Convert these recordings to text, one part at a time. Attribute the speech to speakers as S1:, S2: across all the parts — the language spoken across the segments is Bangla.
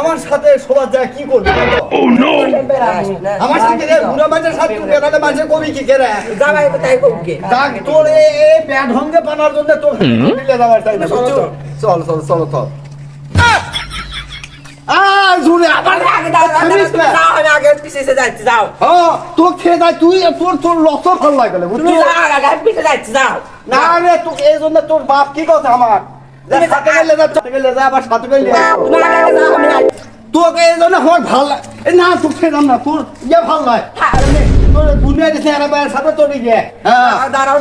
S1: আমার সাথে সবার যা কি করবি আমার সাথে বুড়া মাঝের সাথে বেড়ালে মাঝে কবি কি করে দেখ তোর এই ব্যাট ভঙ্গে পানার জন্য তোর দিলে যাওয়ার চাই না চল চল চল চল জুড়ে আবার
S2: আগে পিছিয়ে যাচ্ছি যাও
S1: তোর খেয়ে যায় তুই তোর লস ভালো লাগলে
S2: তুমি পিছিয়ে যাচ্ছি যাও
S1: না রে তোকে এই জন্য তোর বাপ কি কথা আমার সাথে গেলে যা আবার সাথে গেলে তোকে এই জন্য আমার ভাল লাগে না তোর খেলাম না তোর ইয়ে ভাল নয় তোর দুনিয়া দিছে আর সাথে তোর গিয়ে
S2: দাঁড়াও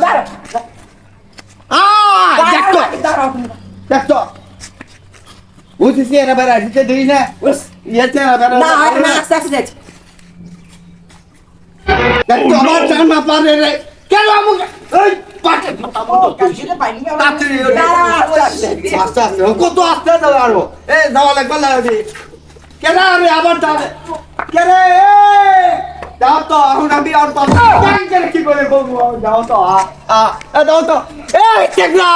S2: দাঁড়াও
S1: দেখতো বুঝেছি এরা বেড়া দিতে দিই না ইয়েছে দেখতো আমার চান না পারে রে কেন আমাকে এই পাটে আস্তে আস্তে কত আস্তে যাও আরো এই যাওয়া লাগবে লাগবে কেন রে আবার যাবে কে রে যাও তো এখন আমি আর পাবো ব্যাংকের কি করে বলবো যাও তো যাও তো এই টেকলা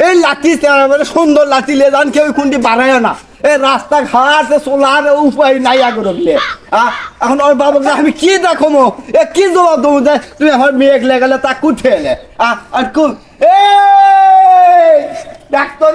S1: এই লাঠি মানে সুন্দর লাঠি লে যান কেউ কোনটি বাড়ায় না এই রাস্তা ঘাট চলার উপায় নাই আগরলে এখন ওর বাবাকে আমি কি দেখো কি জবাব দেবো যে তুই আমার মেয়ে লেগেলে তা কুঠে এলে আর কোন এই ডাক্তার